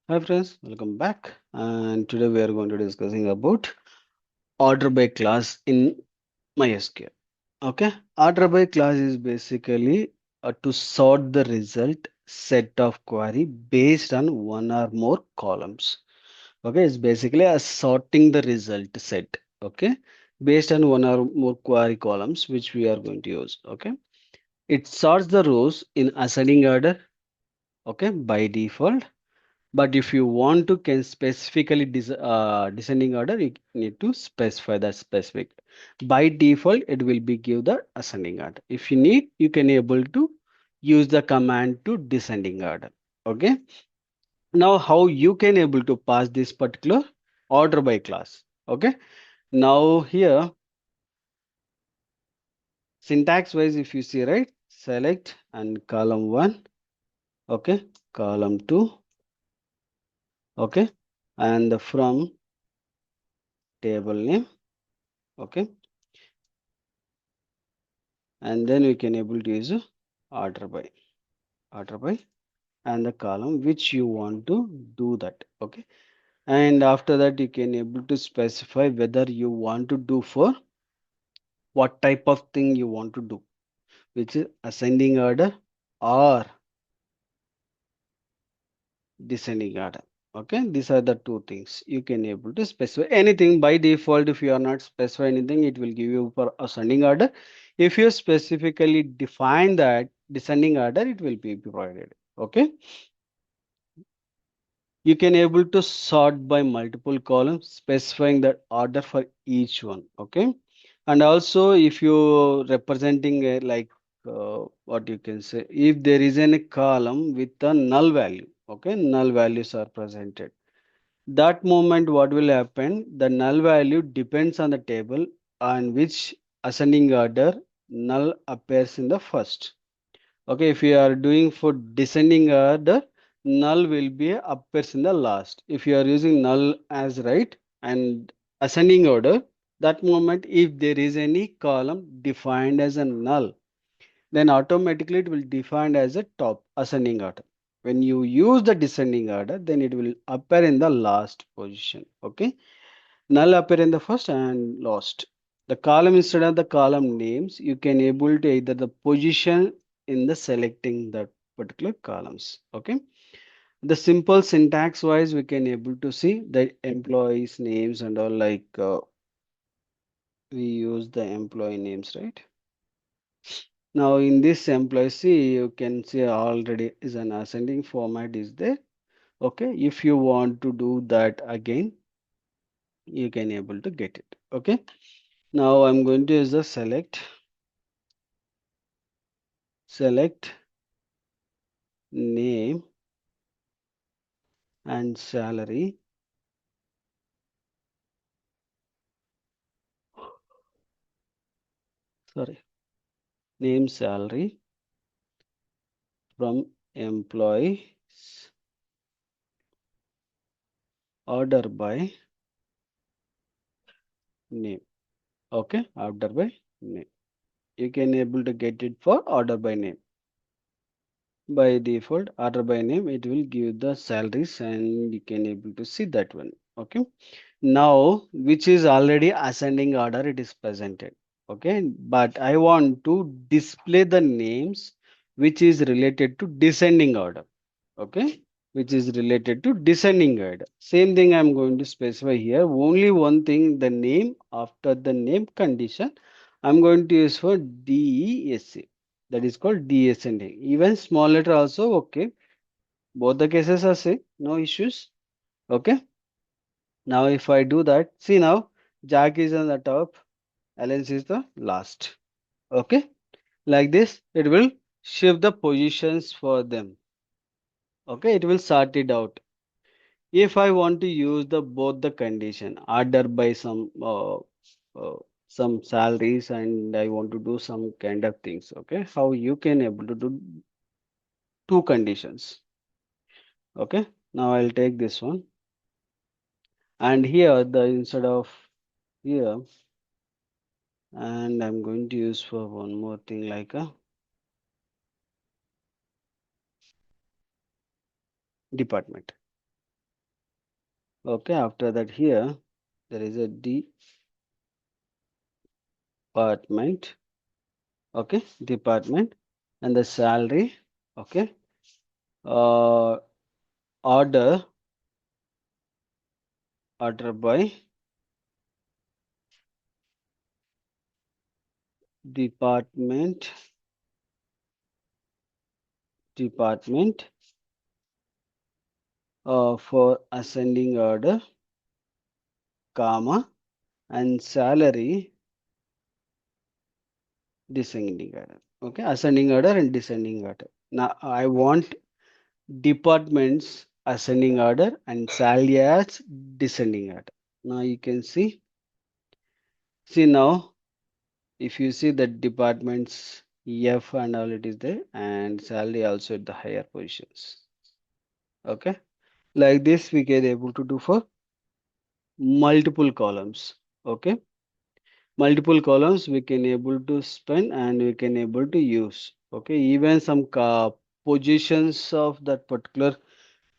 Hi friends, welcome back. And today we are going to discussing about order by class in MySql. Okay, order by class is basically to sort the result set of query based on one or more columns. Okay, it's basically a sorting the result set. Okay, based on one or more query columns which we are going to use. Okay, it sorts the rows in ascending order. Okay, by default, but if you want to can specifically descending order, you need to specify that specific. By default, it will be give the ascending order. If you need, you can able to use the command to descending order. Okay. Now, how you can able to pass this particular order by class. Okay. Now here, syntax wise, if you see right, select and column one. Okay. Column two. Okay. And from table name. Okay, and then we can able to use order by order by and the column which you want to do that. Okay, and after that you can able to specify whether you want to do for what type of thing you want to do, which is ascending order or descending order. Okay, these are the two things you can able to specify anything. By default, if you are not specify anything, it will give you for ascending order. If you specifically define that descending order, it will be provided. Okay, you can able to sort by multiple columns, specifying the order for each one. Okay, and also if you representing a like what you can say, if there is any column with a null value. Okay, null values are presented. That moment, what will happen? The null value depends on the table on which ascending order null appears in the first. Okay, if you are doing for descending order, null will be appears in the last. If you are using null as right and ascending order, that moment if there is any column defined as a null, then automatically it will define as a top ascending order. When you use the descending order, then it will appear in the last position. Okay, null appear in the first and last. The column instead of the column names, you can able to either the position in the selecting that particular columns. Okay, the simple syntax wise, we can able to see the employees names and all like we use the employee names, right? Now in this employee, see you can see already is an ascending format is there. Okay, if you want to do that again, you can able to get it. Okay, now I'm going to use the select name and salary. Sorry, name salary from employees order by name. Okay, order by name. You can able to get it for order by name. By default, order by name, it will give the salaries and you can able to see that one. Okay. Now, which is already ascending order, it is presented. Okay. But I want to display the names which is related to descending order. Okay, which is related to descending order. Same thing I'm going to specify here. Only one thing, the name after the name condition, I'm going to use for DESC. That is called descending. Even small letter also okay. Both the cases are same, no issues. Okay. Now if I do that, see now Jack is on the top, Alex is the last. Okay. Like this, it will shift the positions for them. Okay, it will sort it out. If I want to use the both the condition order by some salaries and I want to do some kind of things. Okay, how you can able to do two conditions. Okay, now I'll take this one and here the instead of here, and I'm going to use for one more thing like a department. Okay, after that here there is a department. Okay, department and the salary. Okay, uh, order order by department department for ascending order, comma, and salary descending order. Okay, ascending order and descending order. Now I want departments ascending order and salary as descending order. Now you can see now if you see the departments F and all it is there and salary also at the higher positions. Okay, like this we can able to do for multiple columns. Okay, multiple columns we can able to spend and we can able to use. Okay, even some positions of that particular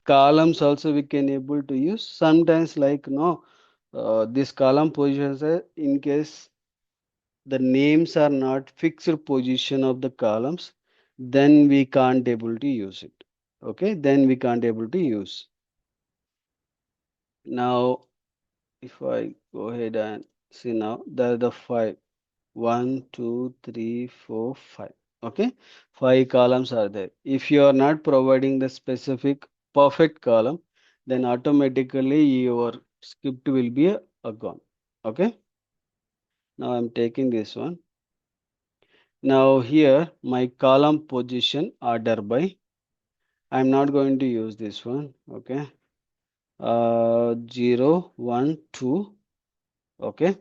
columns also we can able to use. Sometimes like no, this column positions in case the names are not fixed position of the columns, then we can't able to use it. Okay, then we can't able to use. Now if I go ahead and see now there are the five. One, two, three, four, five. Okay, five columns are there. If you are not providing the specific perfect column, then automatically your script will be a gone. Okay, now I'm taking this one. Now here my column position order by. I'm not going to use this one. Okay, 0, 1, 2. Okay,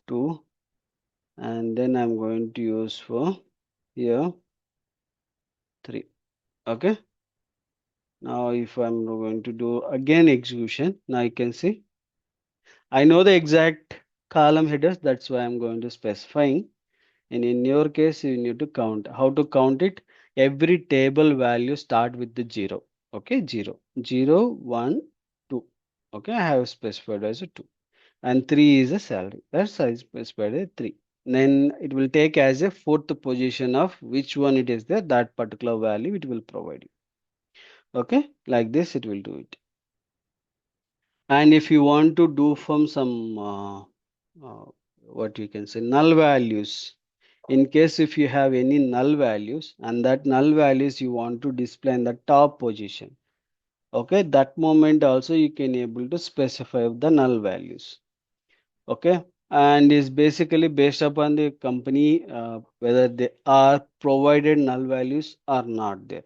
2, and then I'm going to use for here 3. Okay. Now, if I'm going to do again execution, now you can see I know the exact column headers. That's why I'm going to specifying. And in your case, you need to count. How to count it? Every table value start with the 0. Okay, 0, 0, 1, 2. Okay, I have specified as a 2. And 3 is a salary. That's I specified as 3. Then it will take as a fourth position of which one it is there, that particular value it will provide you. Okay, like this it will do it. And if you want to do from some uh, what you can say null values, in case if you have any null values and that null values you want to display in the top position, okay, that moment also you can able to specify the null values. Okay, and is basically based upon the company whether they are provided null values or not there.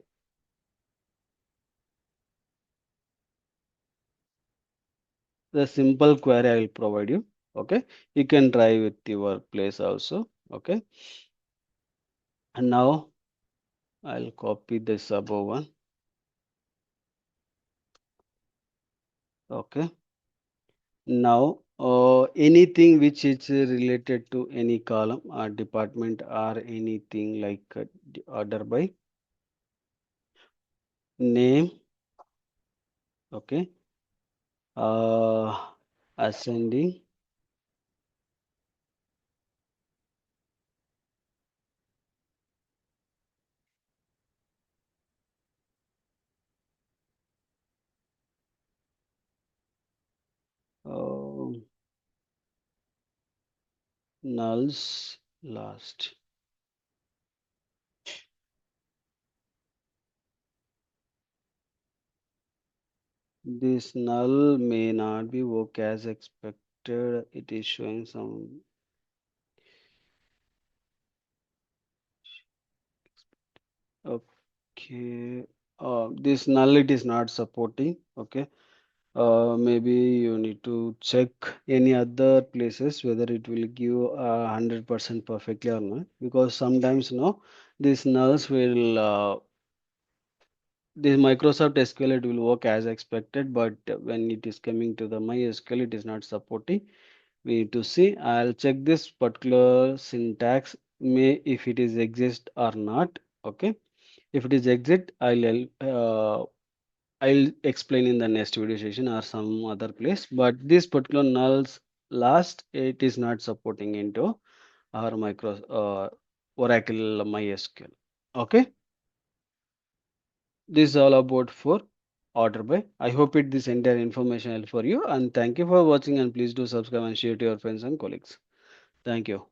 The simple query I will provide you. Okay, you can try with your place also. Okay, and now I'll copy this above one. Okay, now anything which is related to any column or department or anything like order by name. Okay, ascending. um Nulls last. This null may not be work as expected. It is showing some. Okay. This null it is not supporting. Okay. Maybe you need to check any other places whether it will give 100% perfectly or not. Because sometimes no, these nulls will this Microsoft SQL it will work as expected, but when it is coming to the MySQL it is not supporting. We need to see. I'll check this particular syntax may if it is exist or not. Okay, if it is exit I'll I'll explain in the next video session or some other place. But this particular nulls last, it is not supporting into our micro Oracle MySQL. Okay, this is all about for order by. I hope it this entire information helpful for you, and thank you for watching, and please do subscribe and share to your friends and colleagues. Thank you.